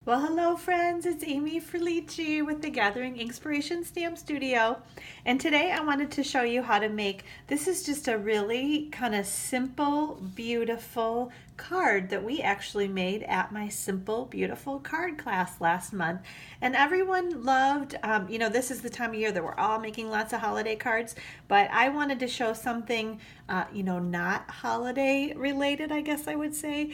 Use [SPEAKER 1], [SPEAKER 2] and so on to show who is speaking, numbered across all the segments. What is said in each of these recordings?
[SPEAKER 1] Well, hello friends, it's Amy Frillici with the Gathering Inkspiration Stamp Studio. And today I wanted to show you how to make, this is just a really kind of simple, beautiful card that we actually made at my Simple Beautiful card class last month. And everyone loved, this is the time of year that we're all making lots of holiday cards, but I wanted to show something, not holiday related, I guess I would say,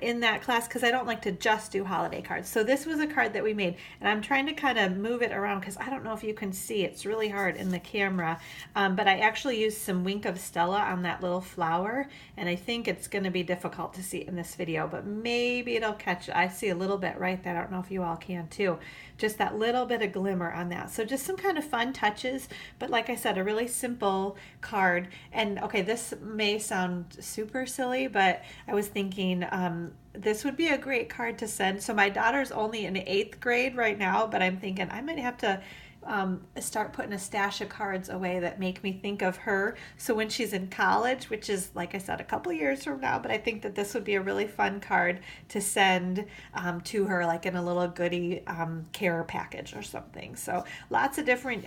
[SPEAKER 1] in that class because I don't like to just do holiday cards. So this was a card that we made, and I'm trying to kind of move it around because I don't know if you can see. It's really hard in the camera, but I actually used some Wink of Stella on that little flower, and I think it's going to be difficult to see in this video, but maybe it'll catch. I see a little bit right there. I don't know if you all can too. Just that little bit of glimmer on that. So just some kind of fun touches, but like I said, a really simple card. And okay, this may sound super silly, but I was thinking this would be a great card to send. So my daughter's only in 8th grade right now, but I'm thinking I might have to start putting a stash of cards away that make me think of her. So when she's in college, which is, like I said, a couple years from now, but I think that this would be a really fun card to send to her, like in a little goodie care package or something. So lots of different,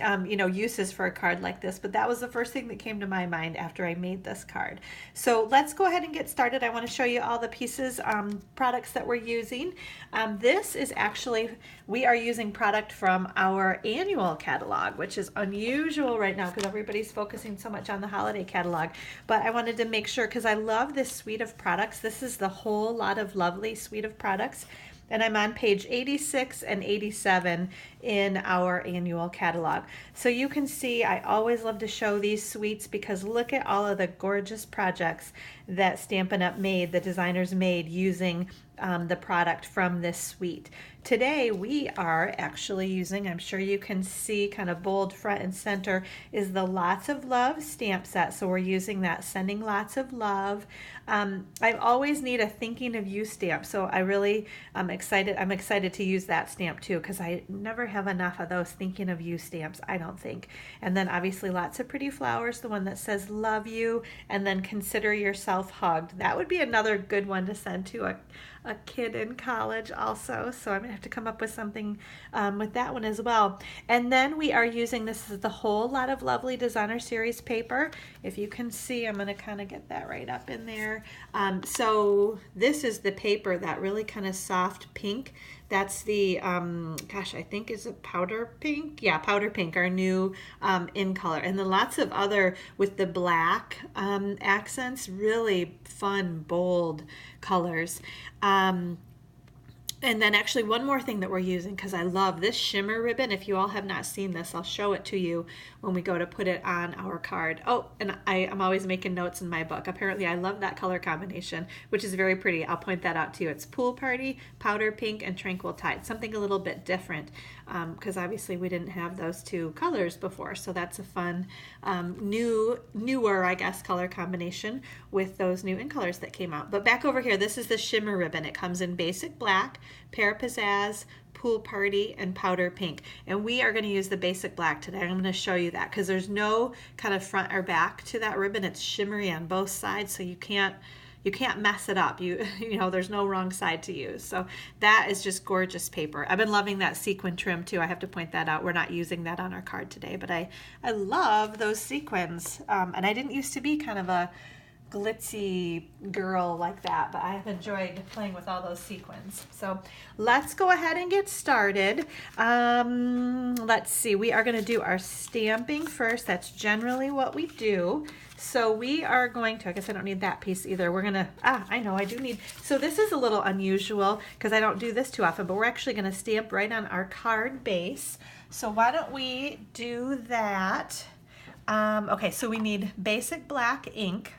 [SPEAKER 1] uses for a card like this, but that was the first thing that came to my mind after I made this card. So let's go ahead and get started. I want to show you all the pieces, products that we're using. This is actually, we are using product from our annual catalog, which is unusual right now because everybody's focusing so much on the holiday catalog. But I wanted to make sure, because I love this suite of products. This is the Whole Lot of Lovely suite of products. And I'm on page 86 and 87 in our annual catalog. So you can see I always love to show these suites because look at all of the gorgeous projects that Stampin' Up! Made, the designers made using the product from this suite. Today we are actually using, I'm sure you can see kind of bold front and center, is the Lots of Love stamp set. So we're using that, sending lots of love. I always need a thinking of you stamp, so I really I'm excited to use that stamp too, because I never have enough of those thinking of you stamps, I don't think. And then obviously lots of pretty flowers, the one that says love you, and then consider yourself hugged. That would be another good one to send to a kid in college also, so I'm gonna have to come up with something with that one as well. And then we are using, this is the Whole Lot of Lovely Designer Series paper. If you can see, I'm gonna kind of get that right up in there. So this is the paper, that really kind of soft pink. That's the, I think is it powder pink? Yeah, powder pink, our new in color. And then lots of other with the black accents, really fun, bold colors. And then actually one more thing that we're using, because I love this shimmer ribbon. If you all have not seen this, I'll show it to you when we go to put it on our card. Oh, and I'm always making notes in my book. Apparently I love that color combination, which is very pretty. I'll point that out to you. It's Pool Party, Powder Pink, and Tranquil Tide. Something a little bit different, because obviously we didn't have those two colors before. So that's a fun, newer, I guess, color combination with those new in colors that came out. But back over here, this is the shimmer ribbon. It comes in basic black, Pear Pizzazz, Pool Party, and Powder Pink. And we are going to use the basic black today. I'm going to show you that because there's no kind of front or back to that ribbon. It's shimmery on both sides, so you can't mess it up. There's no wrong side to use. So that is just gorgeous paper. I've been loving that sequin trim too. I have to point that out. We're not using that on our card today, but I love those sequins. And I didn't used to be kind of a glitzy girl like that, but I have enjoyed playing with all those sequins. So let's go ahead and get started. Let's see, we are going to do our stamping first. That's generally what we do. So we are going to, I guess I don't need that piece either. We're going to, I know I do need, so this is a little unusual because I don't do this too often, but we're actually going to stamp right on our card base. So why don't we do that? Okay, so we need basic black ink.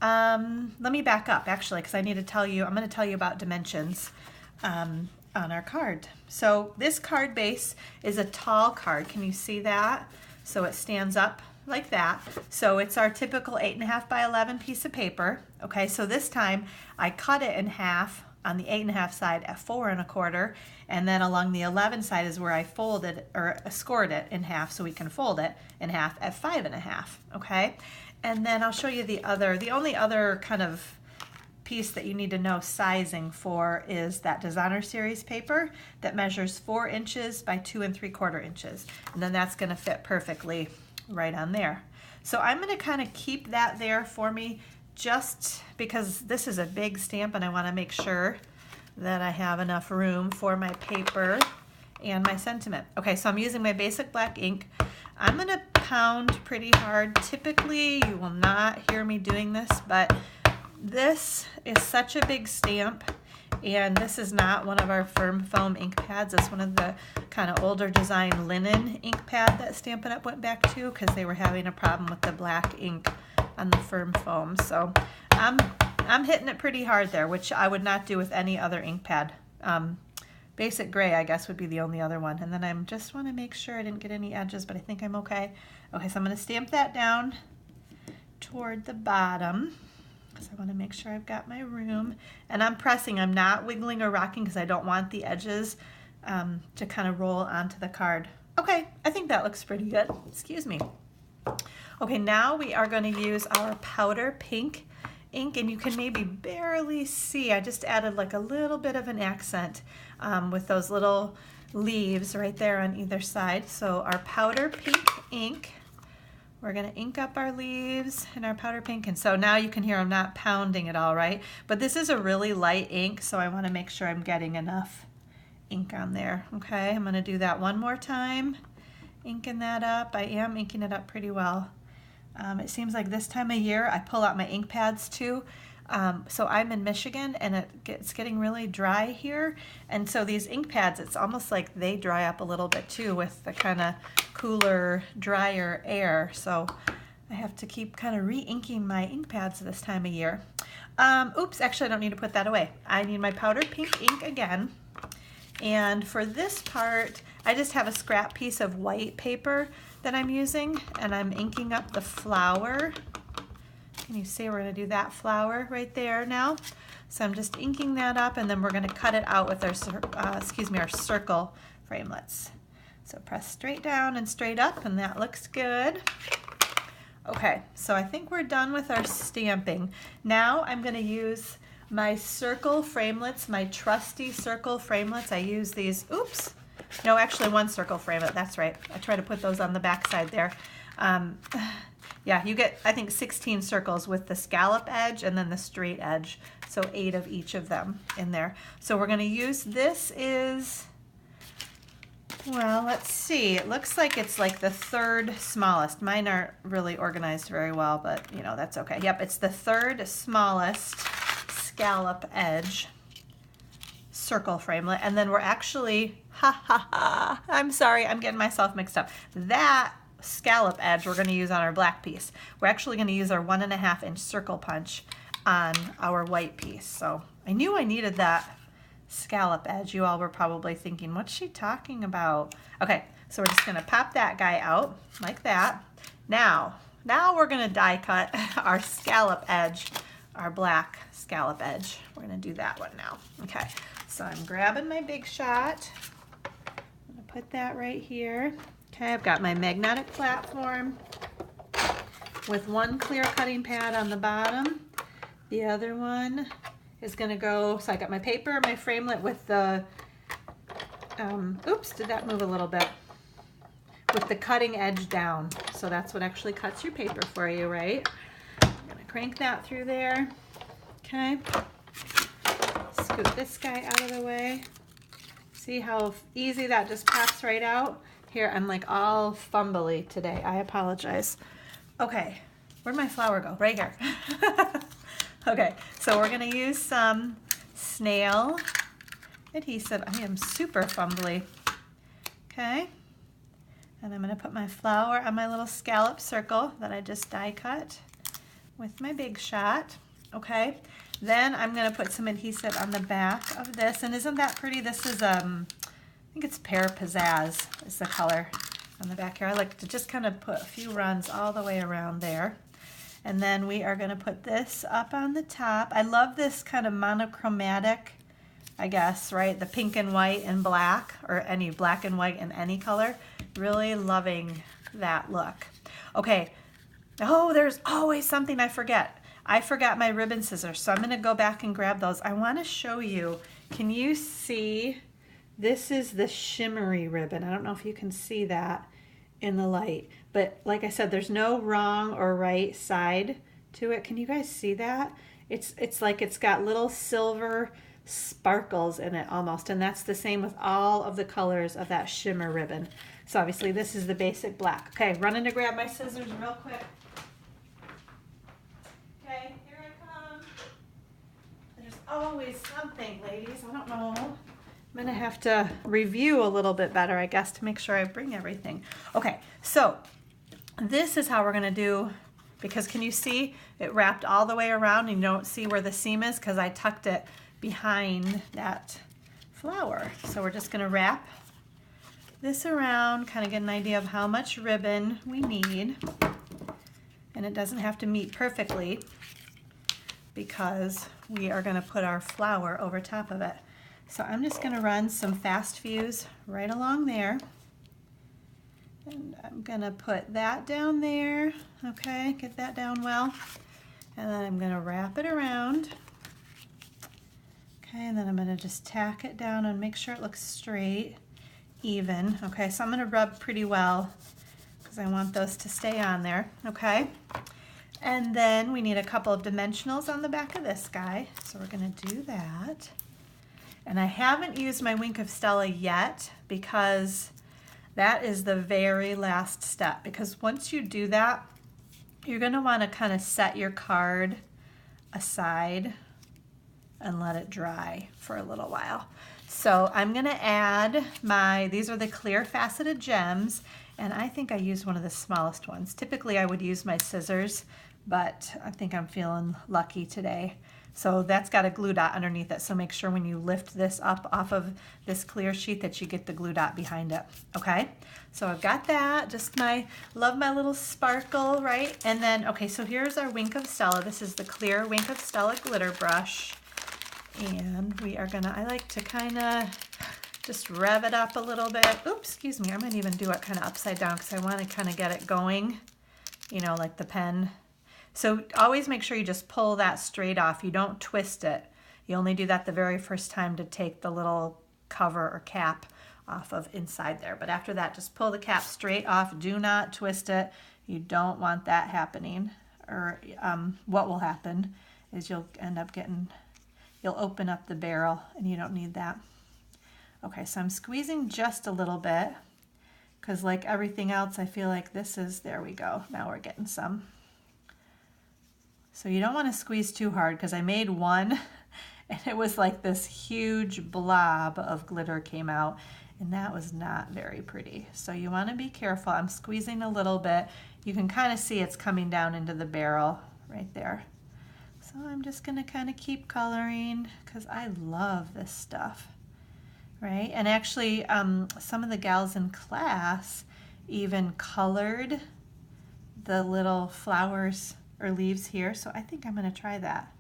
[SPEAKER 1] Let me back up actually, because I need to tell you, I'm going to tell you about dimensions on our card. So this card base is a tall card. Can you see that? So it stands up like that. So it's our typical 8.5 by 11 piece of paper. Okay, so this time I cut it in half on the 8.5 side at 4 1/4, and then along the 11 side is where I folded or scored it in half so we can fold it in half at 5 1/2. Okay, and then I'll show you the only other kind of piece that you need to know sizing for is that designer series paper that measures 4 inches by 2 3/4 inches. And then that's gonna fit perfectly right on there. So I'm gonna kind of keep that there for me just because this is a big stamp and I wanna make sure that I have enough room for my paper and my sentiment. Okay, so I'm using my basic black ink. I'm gonna pound pretty hard. Typically, you will not hear me doing this, but this is such a big stamp, and this is not one of our firm foam ink pads. It's one of the kind of older design linen ink pad that Stampin' Up! Went back to because they were having a problem with the black ink on the firm foam. So I'm hitting it pretty hard there, which I would not do with any other ink pad. Basic gray, I guess, would be the only other one. And then I just want to make sure I didn't get any edges, but I think I'm okay. Okay, so I'm going to stamp that down toward the bottom. So I want to make sure I've got my room. And I'm pressing, I'm not wiggling or rocking because I don't want the edges to kind of roll onto the card. Okay, I think that looks pretty good. Excuse me. Okay, now we are going to use our powder pink ink, and you can maybe barely see, I just added like a little bit of an accent with those little leaves right there on either side. So our powder pink ink, we're going to ink up our leaves in our powder pink, and so now you can hear I'm not pounding it all, right? But this is a really light ink, so I want to make sure I'm getting enough ink on there. Okay, I'm going to do that one more time, inking that up. I am inking it up pretty well. It seems like this time of year I pull out my ink pads too. So I'm in Michigan and it's getting really dry here, and so these ink pads, it's almost like they dry up a little bit too with the kind of cooler, drier air. So I have to keep kind of re-inking my ink pads this time of year. Oops, actually I don't need to put that away. I need my powder pink ink again. And for this part, I just have a scrap piece of white paper that I'm using, and I'm inking up the flower. Can you see we're going to do that flower right there now? So I'm just inking that up, and then we're going to cut it out with our, our circle framelits. So press straight down and straight up, and that looks good. Okay, so I think we're done with our stamping. Now I'm going to use my circle framelits, my trusty circle framelits. I use these, oops, no, actually one circle framelit, that's right. I try to put those on the back side there. Yeah, you get, I think, 16 circles with the scallop edge and then the straight edge. So 8 of each of them in there. So we're going to use, this is, well, let's see. It looks like it's like the 3rd smallest. Mine aren't really organized very well, but you know, that's okay. Yep, it's the 3rd smallest scallop edge circle framelit. And then we're actually, I'm sorry, I'm getting myself mixed up. That scallop edge we're going to use on our black piece. We're actually going to use our 1.5 inch circle punch on our white piece. So I knew I needed that scallop edge. You all were probably thinking, what's she talking about? Okay, so we're just going to pop that guy out like that. Now we're going to die cut our scallop edge, our black scallop edge. We're going to do that one now. Okay, so I'm grabbing my big shot. I'm going to put that right here. Okay, I've got my magnetic platform with one clear cutting pad on the bottom. The other one is going to go, so I got my paper, my framelit with the, oops, did that move a little bit? With the cutting edge down. So that's what actually cuts your paper for you, right? I'm going to crank that through there. Okay. Scoot this guy out of the way. See how easy that just pops right out? Here, I'm like all fumbly today. I apologize. Okay, where'd my flower go? Right here. Okay, so we're gonna use some Snail Adhesive. I am super fumbly. Okay, and I'm gonna put my flower on my little scallop circle that I just die cut with my big shot. Okay, then I'm gonna put some adhesive on the back of this, and isn't that pretty? This is I think it's Pear Pizzazz is the color on the back here. I like to just kind of put a few runs all the way around there. And then we are going to put this up on the top. I love this kind of monochromatic, I guess, right? The pink and white and black, or any black and white in any color. Really loving that look. Okay. Oh, there's always something I forget. I forgot my ribbon scissors, so I'm going to go back and grab those. I want to show you, can you see, this is the shimmery ribbon. I don't know if you can see that in the light, but like I said, there's no wrong or right side to it. Can you guys see that? It's like it's got little silver sparkles in it almost, and that's the same with all of the colors of that shimmer ribbon. So obviously this is the basic black. Okay, running to grab my scissors real quick. Okay, here I come. There's always something, ladies. I don't know. I'm gonna have to review a little bit better, I guess, to make sure I bring everything. Okay, so this is how we're gonna do, because can you see it wrapped all the way around and you don't see where the seam is because I tucked it behind that flower. So we're just gonna wrap this around, kind of get an idea of how much ribbon we need. And it doesn't have to meet perfectly because we are gonna put our flower over top of it. So I'm just gonna run some fast fuse right along there. And I'm gonna put that down there, okay, get that down well. And then I'm gonna wrap it around. Okay, and then I'm gonna just tack it down and make sure it looks straight, even. Okay, so I'm gonna rub pretty well because I want those to stay on there, okay? And then we need a couple of dimensionals on the back of this guy. So we're gonna do that. And I haven't used my Wink of Stella yet because that is the very last step, because once you do that, you're going to want to kind of set your card aside and let it dry for a little while. So I'm going to add these are the clear faceted gems, and I think I used one of the smallest ones. Typically I would use my scissors, but I think I'm feeling lucky today. So that's got a glue dot underneath it, so make sure when you lift this up off of this clear sheet that you get the glue dot behind it, okay? So I've got that, just love my little sparkle, right? And then, okay, so here's our Wink of Stella. This is the clear Wink of Stella glitter brush. And we are gonna, I like to kind of just rev it up a little bit. Oops, excuse me, I might even do it kind of upside down because I want to kind of get it going, you know, like the pen. So always make sure you just pull that straight off. You don't twist it. You only do that the very first time to take the little cover or cap off of inside there. But after that, just pull the cap straight off. Do not twist it. You don't want that happening. Or what will happen is you'll end up you'll open up the barrel and you don't need that. Okay, so I'm squeezing just a little bit because like everything else, I feel like there we go. Now we're getting some. So you don't want to squeeze too hard because I made one and it was like this huge blob of glitter came out and that was not very pretty. So you want to be careful. I'm squeezing a little bit. You can kind of see it's coming down into the barrel right there. So I'm just going to kind of keep coloring because I love this stuff, right? And actually some of the gals in class even colored the little flowers or leaves here, so I think I'm going to try that.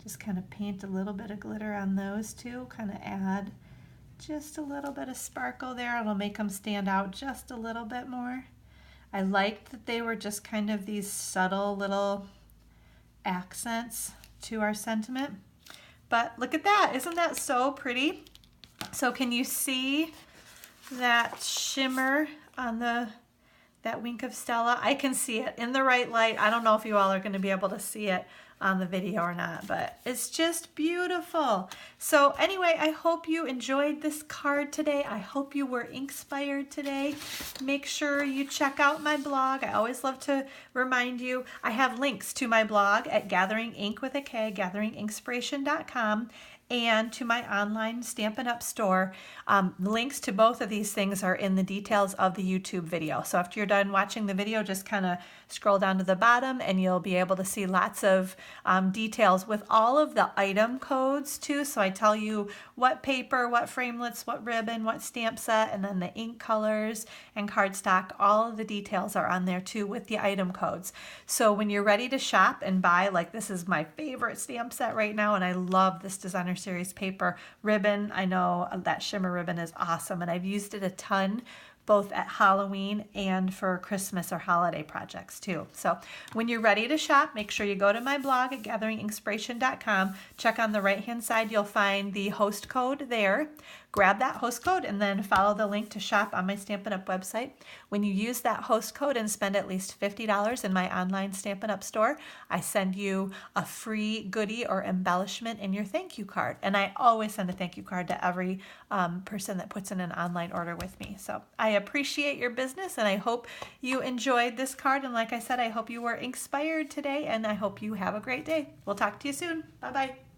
[SPEAKER 1] Just kind of paint a little bit of glitter on those too, kind of add just a little bit of sparkle there. It'll make them stand out just a little bit more. I liked that they were just kind of these subtle little accents to our sentiment. But look at that, isn't that so pretty? So can you see that shimmer on that Wink of Stella? I can see it in the right light. I don't know if you all are going to be able to see it on the video or not, but it's just beautiful. So anyway, I hope you enjoyed this card today. I hope you were inspired today. Make sure you check out my blog. I always love to remind you, I have links to my blog at Gathering Ink with a K, gatheringinkspiration.com, and to my online Stampin' Up! Store. Links to both of these things are in the details of the YouTube video. So after you're done watching the video, just kind of scroll down to the bottom and you'll be able to see lots of details with all of the item codes too. So I tell you what paper, what framelits, what ribbon, what stamp set, and then the ink colors and cardstock. All of the details are on there too with the item codes. So when you're ready to shop and buy, like this is my favorite stamp set right now, and I love this designer series paper ribbon. I know that shimmer ribbon is awesome and I've used it a ton both at Halloween and for Christmas or holiday projects too. So when you're ready to shop, make sure you go to my blog at gatheringinkspiration.com. Check on the right hand side, you'll find the host code there. Grab that host code and then follow the link to shop on my Stampin' Up! Website. When you use that host code and spend at least $50 in my online Stampin' Up! Store, I send you a free goodie or embellishment in your thank you card. And I always send a thank you card to every person that puts in an online order with me. So I appreciate your business and I hope you enjoyed this card. And like I said, I hope you were inspired today and I hope you have a great day. We'll talk to you soon. Bye-bye.